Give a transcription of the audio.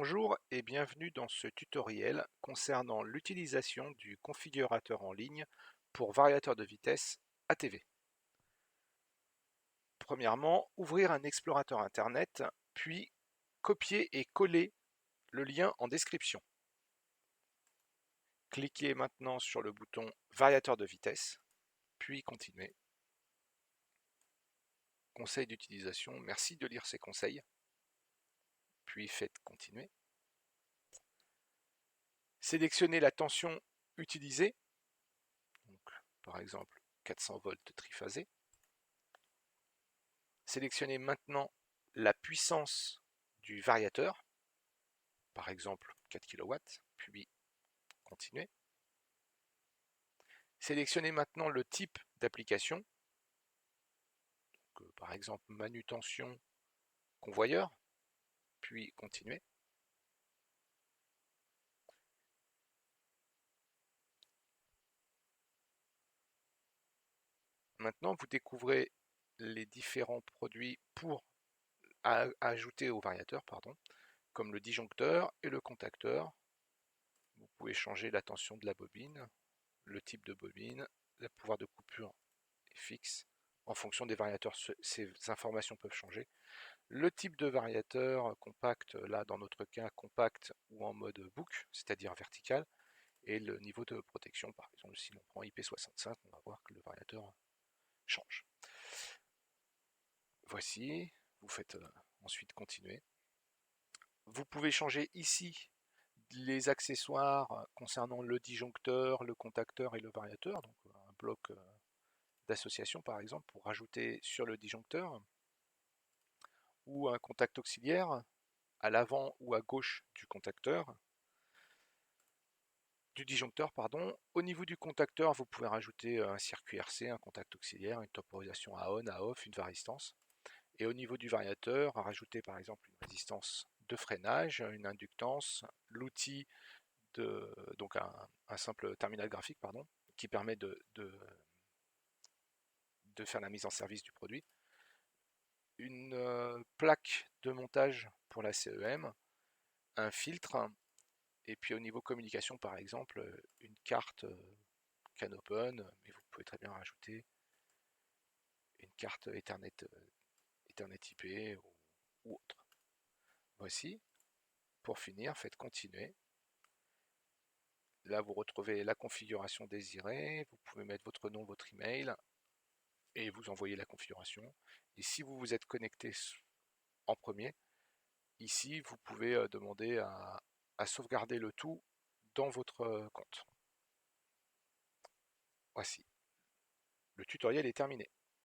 Bonjour et bienvenue dans ce tutoriel concernant l'utilisation du configurateur en ligne pour variateur de vitesse ATV. Premièrement, ouvrir un explorateur internet, puis copier et coller le lien en description. Cliquez maintenant sur le bouton variateur de vitesse, puis continuer. Conseils d'utilisation, merci de lire ces conseils, puis faites continuer. Sélectionnez la tension utilisée, donc, par exemple 400 volts triphasé. Sélectionnez maintenant la puissance du variateur, par exemple 4 kW, puis continuez. Sélectionnez maintenant le type d'application, par exemple manutention convoyeur, puis continuez. Maintenant, vous découvrez les différents produits pour ajouter au variateur, comme le disjoncteur et le contacteur. Vous pouvez changer la tension de la bobine, le type de bobine, le pouvoir de coupure est fixe. En fonction des variateurs, ces informations peuvent changer. Le type de variateur compact, là dans notre cas compact ou en mode boucle, c'est-à-dire vertical, et le niveau de protection, par exemple si l'on prend IP65, on va voir que le variateur change. Voici, vous faites ensuite continuer. Vous pouvez changer ici les accessoires concernant le disjoncteur, le contacteur et le variateur, donc un bloc d'association par exemple pour rajouter sur le disjoncteur, ou un contact auxiliaire à l'avant ou à gauche du disjoncteur. Au niveau du contacteur, vous pouvez rajouter un circuit RC, un contact auxiliaire, une temporisation à on, à off, une varistance. Et au niveau du variateur, rajouter par exemple une résistance de freinage, une inductance, l'outil donc un simple terminal graphique qui permet de faire la mise en service du produit, une plaque de montage pour la CEM, un filtre, et puis au niveau communication par exemple, une carte CanOpen, mais vous pouvez très bien rajouter une carte Ethernet IP ou autre. Voici, pour finir, faites continuer. Là, vous retrouvez la configuration désirée, vous pouvez mettre votre nom, votre email, et vous envoyez la configuration. Et si vous vous êtes connecté en premier, ici, vous pouvez demander à sauvegarder le tout dans votre compte. Voici, le tutoriel est terminé.